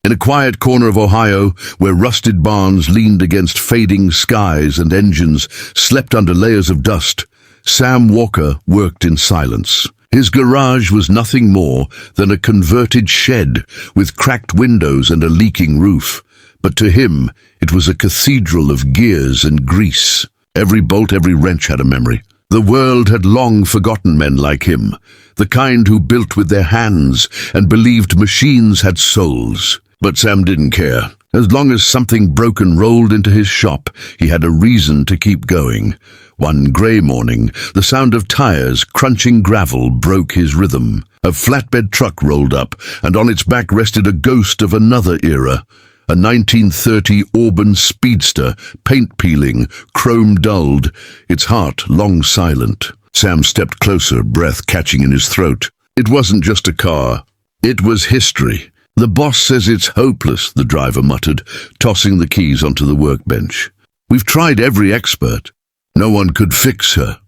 In a quiet corner of Ohio, where rusted barns leaned against fading skies and engines slept under layers of dust, Sam Walker worked in silence. His garage was nothing more than a converted shed with cracked windows and a leaking roof. But to him, it was a cathedral of gears and grease. Every bolt, every wrench had a memory. The world had long forgotten men like him, the kind who built with their hands and believed machines had souls. But Sam didn't care. As long as something broken rolled into his shop, he had a reason to keep going. One grey morning, the sound of tires crunching gravel broke his rhythm. A flatbed truck rolled up, and on its back rested a ghost of another era. A 1930 Auburn Speedster, paint-peeling, chrome-dulled, its heart long silent. Sam stepped closer, breath catching in his throat. It wasn't just a car. It was history. "The boss says it's hopeless," the driver muttered, tossing the keys onto the workbench. "We've tried every expert. No one could fix her."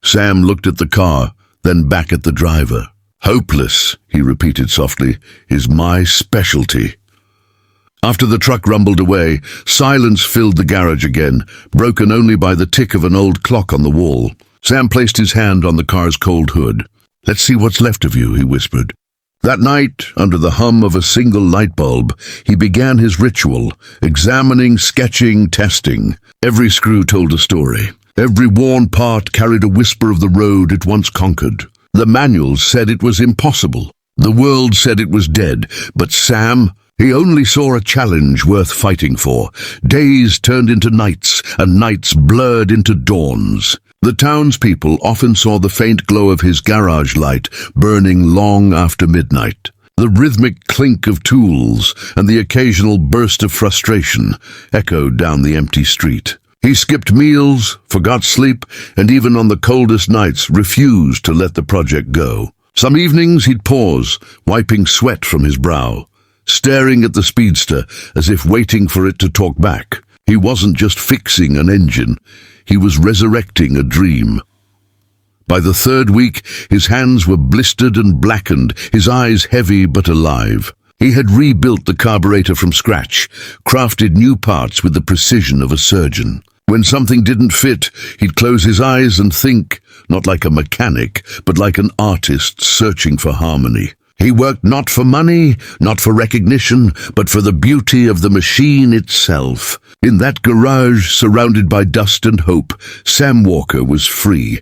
Sam looked at the car, then back at the driver. "Hopeless," he repeated softly, "is my specialty." After the truck rumbled away, silence filled the garage again, broken only by the tick of an old clock on the wall. Sam placed his hand on the car's cold hood. "Let's see what's left of you," he whispered. That night, under the hum of a single light bulb, he began his ritual, examining, sketching, testing. Every screw told a story. Every worn part carried a whisper of the road it once conquered. The manuals said it was impossible. The world said it was dead. But Sam, he only saw a challenge worth fighting for. Days turned into nights, and nights blurred into dawns. The townspeople often saw the faint glow of his garage light burning long after midnight. The rhythmic clink of tools and the occasional burst of frustration echoed down the empty street. He skipped meals, forgot sleep, and even on the coldest nights refused to let the project go. Some evenings he'd pause, wiping sweat from his brow, staring at the Speedster as if waiting for it to talk back. He wasn't just fixing an engine, he was resurrecting a dream. By the third week, his hands were blistered and blackened, his eyes heavy but alive. He had rebuilt the carburetor from scratch, crafted new parts with the precision of a surgeon. When something didn't fit, he'd close his eyes and think, not like a mechanic, but like an artist searching for harmony. He worked not for money, not for recognition, but for the beauty of the machine itself. In that garage, surrounded by dust and hope, Sam Walker was free.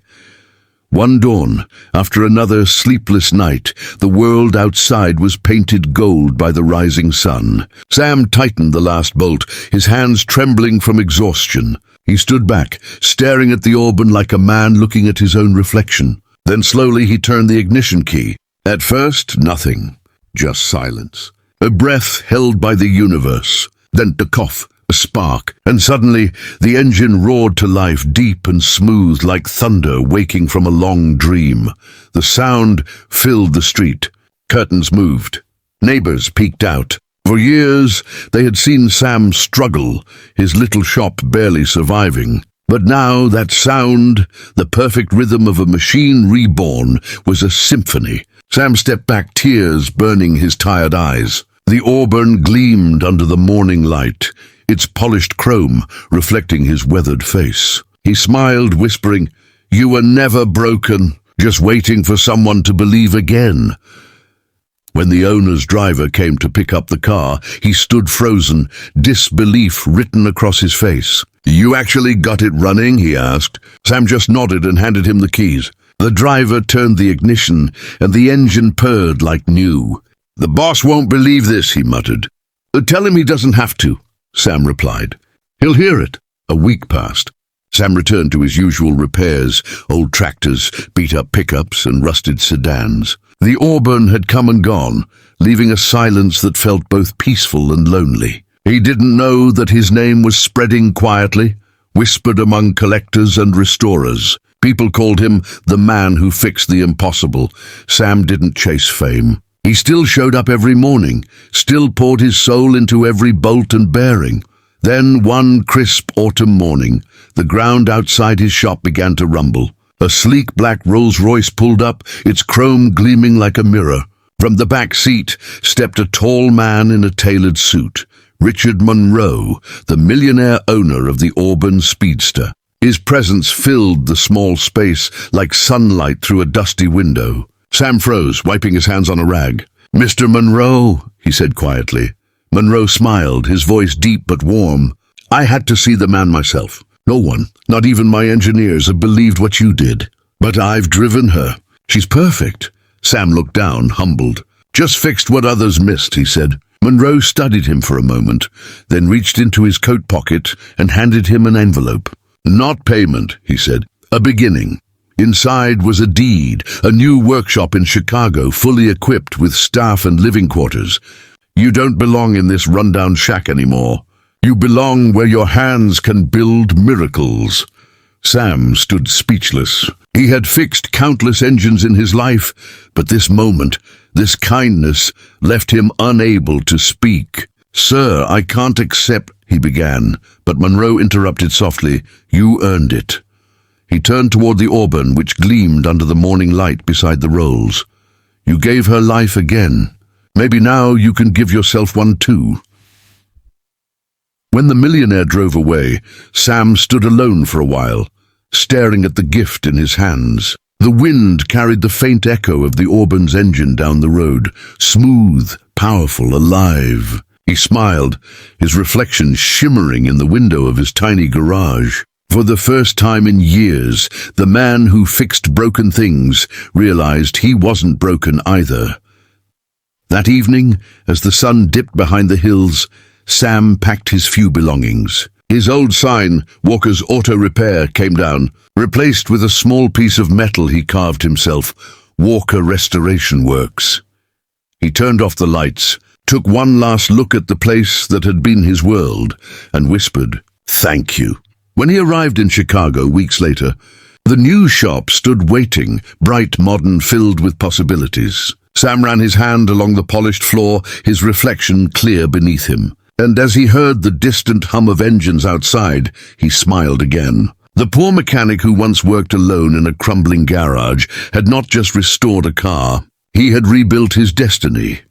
One dawn, after another sleepless night, the world outside was painted gold by the rising sun. Sam tightened the last bolt, his hands trembling from exhaustion. He stood back, staring at the Auburn like a man looking at his own reflection. Then slowly he turned the ignition key. At first, nothing, just silence. A breath held by the universe, then a cough, a spark, and suddenly the engine roared to life, deep and smooth like thunder waking from a long dream. The sound filled the street. Curtains moved. Neighbors peeked out. For years, they had seen Sam struggle, his little shop barely surviving. But now that sound, the perfect rhythm of a machine reborn, was a symphony. Sam stepped back, tears burning his tired eyes. The Auburn gleamed under the morning light, its polished chrome reflecting his weathered face. He smiled, whispering, "You were never broken, just waiting for someone to believe again." When the owner's driver came to pick up the car, he stood frozen, disbelief written across his face. "You actually got it running?" he asked. Sam just nodded and handed him the keys. The driver turned the ignition, and the engine purred like new. "The boss won't believe this," he muttered. "Tell him he doesn't have to," Sam replied. "He'll hear it." A week passed. Sam returned to his usual repairs, old tractors, beat-up pickups, and rusted sedans. The Auburn had come and gone, leaving a silence that felt both peaceful and lonely. He didn't know that his name was spreading quietly, whispered among collectors and restorers. People called him the man who fixed the impossible. Sam didn't chase fame. He still showed up every morning, still poured his soul into every bolt and bearing. Then, one crisp autumn morning, the ground outside his shop began to rumble. A sleek black Rolls-Royce pulled up, its chrome gleaming like a mirror. From the back seat stepped a tall man in a tailored suit, Richard Monroe, the millionaire owner of the Auburn Speedster. His presence filled the small space like sunlight through a dusty window. Sam froze, wiping his hands on a rag. "Mr. Monroe," he said quietly. Monroe smiled, his voice deep but warm. "I had to see the man myself. No one, not even my engineers, have believed what you did. But I've driven her. She's perfect." Sam looked down, humbled. "Just fixed what others missed," he said. Monroe studied him for a moment, then reached into his coat pocket and handed him an envelope. "Not payment," he said. "A beginning." Inside was a deed, a new workshop in Chicago, fully equipped with staff and living quarters. "You don't belong in this rundown shack anymore. You belong where your hands can build miracles." Sam stood speechless. He had fixed countless engines in his life, but this moment, this kindness, left him unable to speak. "Sir, I can't accept," he began, but Monroe interrupted softly. "You earned it." He turned toward the Auburn, which gleamed under the morning light beside the Rolls. "You gave her life again. Maybe now you can give yourself one too." When the millionaire drove away, Sam stood alone for a while, staring at the gift in his hands. The wind carried the faint echo of the Auburn's engine down the road, smooth, powerful, alive. He smiled, his reflection shimmering in the window of his tiny garage. For the first time in years, the man who fixed broken things realized he wasn't broken either. That evening, as the sun dipped behind the hills, Sam packed his few belongings. His old sign, Walker's Auto Repair, came down, replaced with a small piece of metal he carved himself, Walker Restoration Works. He turned off the lights, took one last look at the place that had been his world, and whispered, "Thank you." When he arrived in Chicago weeks later, the new shop stood waiting, bright, modern, filled with possibilities. Sam ran his hand along the polished floor, his reflection clear beneath him. And as he heard the distant hum of engines outside, he smiled again. The poor mechanic who once worked alone in a crumbling garage had not just restored a car, he had rebuilt his destiny.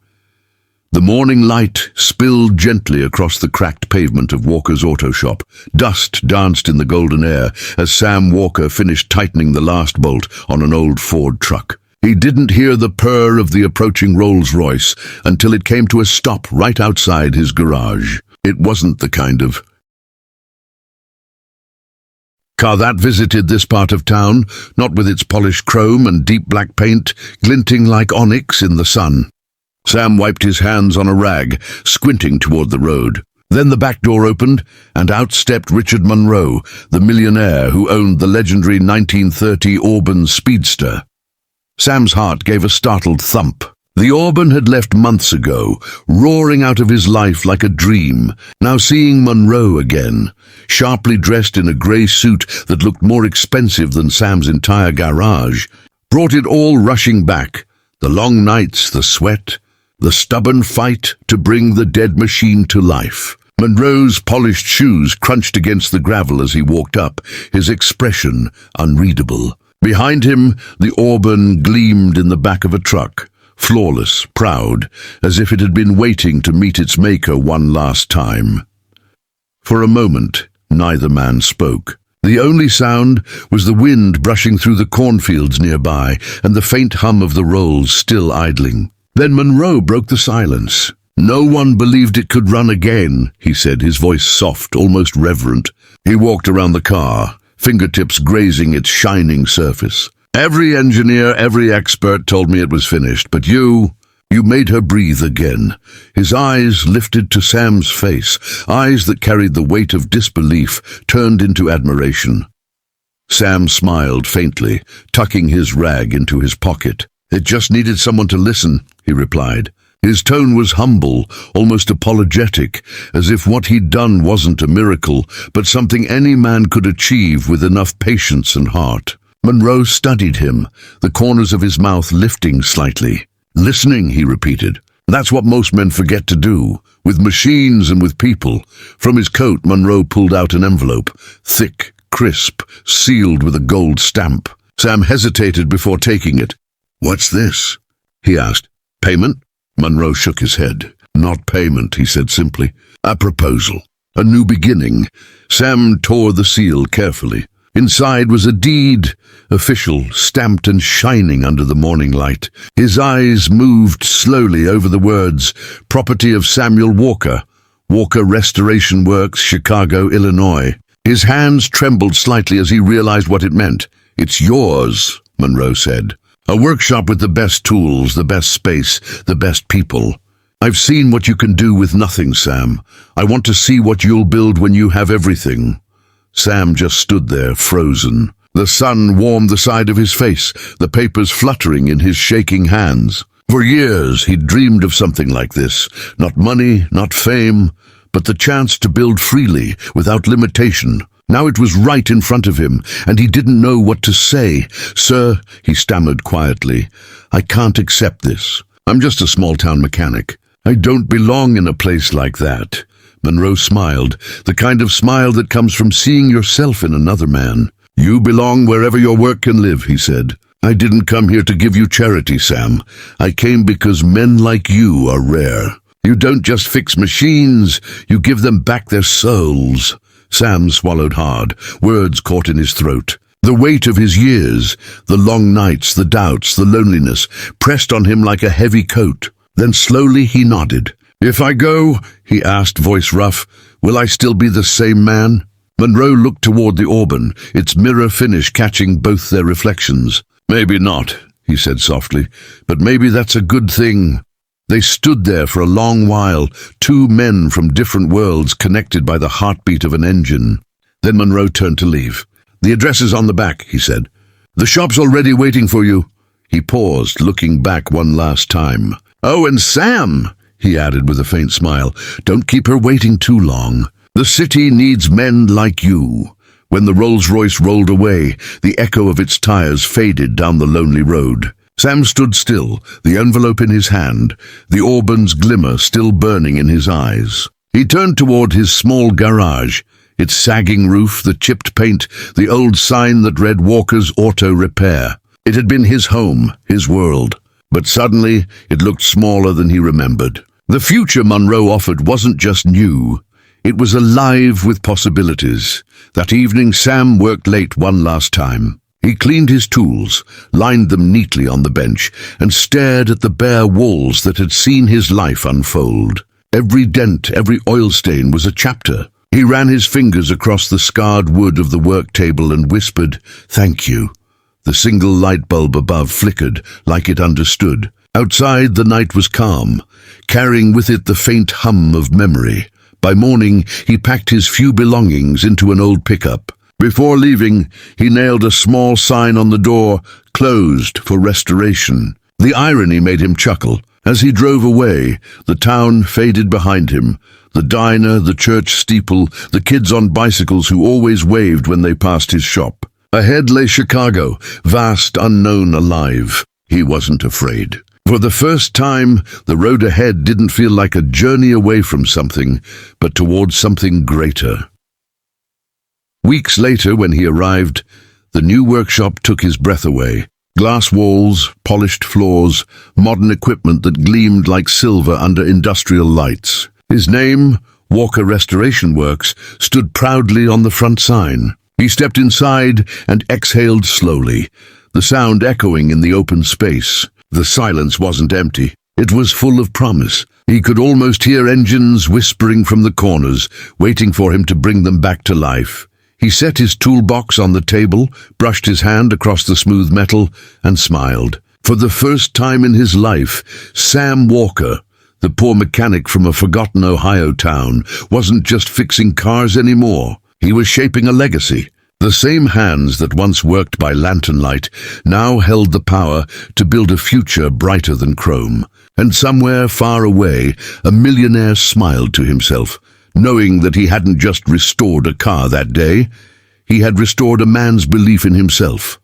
The morning light spilled gently across the cracked pavement of Walker's auto shop. Dust danced in the golden air as Sam Walker finished tightening the last bolt on an old Ford truck. He didn't hear the purr of the approaching Rolls-Royce until it came to a stop right outside his garage. It wasn't the kind of car that visited this part of town, not with its polished chrome and deep black paint glinting like onyx in the sun. Sam wiped his hands on a rag, squinting toward the road. Then the back door opened, and out stepped Richard Monroe, the millionaire who owned the legendary 1930 Auburn Speedster. Sam's heart gave a startled thump. The Auburn had left months ago, roaring out of his life like a dream. Now seeing Monroe again, sharply dressed in a grey suit that looked more expensive than Sam's entire garage, brought it all rushing back. The long nights, the sweat, the stubborn fight to bring the dead machine to life. Monroe's polished shoes crunched against the gravel as he walked up, his expression unreadable. Behind him, the Auburn gleamed in the back of a truck, flawless, proud, as if it had been waiting to meet its maker one last time. For a moment, neither man spoke. The only sound was the wind brushing through the cornfields nearby and the faint hum of the Rolls still idling. Then Monroe broke the silence. "No one believed it could run again," he said, his voice soft, almost reverent. He walked around the car, fingertips grazing its shining surface. "Every engineer, every expert told me it was finished, but you made her breathe again." His eyes lifted to Sam's face, eyes that carried the weight of disbelief turned into admiration. Sam smiled faintly, tucking his rag into his pocket. "It just needed someone to listen," he replied. His tone was humble, almost apologetic, as if what he'd done wasn't a miracle, but something any man could achieve with enough patience and heart. Monroe studied him, the corners of his mouth lifting slightly. "Listening," he repeated. "That's what most men forget to do, with machines and with people." From his coat, Monroe pulled out an envelope, thick, crisp, sealed with a gold stamp. Sam hesitated before taking it. "What's this?" he asked. Payment? Monroe shook his head. Not payment, he said simply. A proposal. A new beginning. Sam tore the seal carefully. Inside was a deed, official, stamped and shining under the morning light. His eyes moved slowly over the words, property of Samuel Walker, Walker Restoration Works, Chicago, Illinois. His hands trembled slightly as he realized what it meant. It's yours, Monroe said. A workshop with the best tools, the best space, the best people. I've seen what you can do with nothing, Sam. I want to see what you'll build when you have everything. Sam just stood there, frozen. The sun warmed the side of his face, the papers fluttering in his shaking hands. For years he'd dreamed of something like this. Not money, not fame, but the chance to build freely, without limitation. Now it was right in front of him, and he didn't know what to say. Sir, he stammered quietly, I can't accept this. I'm just a small-town mechanic. I don't belong in a place like that. Monroe smiled, the kind of smile that comes from seeing yourself in another man. You belong wherever your work can live, he said. I didn't come here to give you charity, Sam. I came because men like you are rare. You don't just fix machines, you give them back their souls. Sam swallowed hard, words caught in his throat. The weight of his years, the long nights, the doubts, the loneliness, pressed on him like a heavy coat. Then slowly he nodded. If I go, he asked, voice rough, will I still be the same man? Monroe looked toward the Auburn, its mirror finish catching both their reflections. Maybe not, he said softly, but maybe that's a good thing. They stood there for a long while, two men from different worlds connected by the heartbeat of an engine. Then Monroe turned to leave. The address is on the back, he said. The shop's already waiting for you. He paused, looking back one last time. Oh, and Sam, he added with a faint smile, don't keep her waiting too long. The city needs men like you. When the Rolls-Royce rolled away, the echo of its tires faded down the lonely road. Sam stood still, the envelope in his hand, the Auburn's glimmer still burning in his eyes. He turned toward his small garage, its sagging roof, the chipped paint, the old sign that read Walker's Auto Repair. It had been his home, his world. But suddenly, it looked smaller than he remembered. The future Monroe offered wasn't just new. It was alive with possibilities. That evening, Sam worked late one last time. He cleaned his tools, lined them neatly on the bench, and stared at the bare walls that had seen his life unfold. Every dent, every oil stain was a chapter. He ran his fingers across the scarred wood of the work table and whispered, "Thank you." The single light bulb above flickered, like it understood. Outside, the night was calm, carrying with it the faint hum of memory. By morning, he packed his few belongings into an old pickup. Before leaving, he nailed a small sign on the door, "Closed for restoration." The irony made him chuckle. As he drove away, the town faded behind him. The diner, the church steeple, the kids on bicycles who always waved when they passed his shop. Ahead lay Chicago, vast, unknown, alive. He wasn't afraid. For the first time, the road ahead didn't feel like a journey away from something, but towards something greater. Weeks later, when he arrived, the new workshop took his breath away. Glass walls, polished floors, modern equipment that gleamed like silver under industrial lights. His name, Walker Restoration Works, stood proudly on the front sign. He stepped inside and exhaled slowly, the sound echoing in the open space. The silence wasn't empty. It was full of promise. He could almost hear engines whispering from the corners, waiting for him to bring them back to life. He set his toolbox on the table, brushed his hand across the smooth metal, and smiled. For the first time in his life, Sam Walker, the poor mechanic from a forgotten Ohio town, wasn't just fixing cars anymore. He was shaping a legacy. The same hands that once worked by lantern light now held the power to build a future brighter than chrome. And somewhere far away, a millionaire smiled to himself, knowing that he hadn't just restored a car that day, he had restored a man's belief in himself.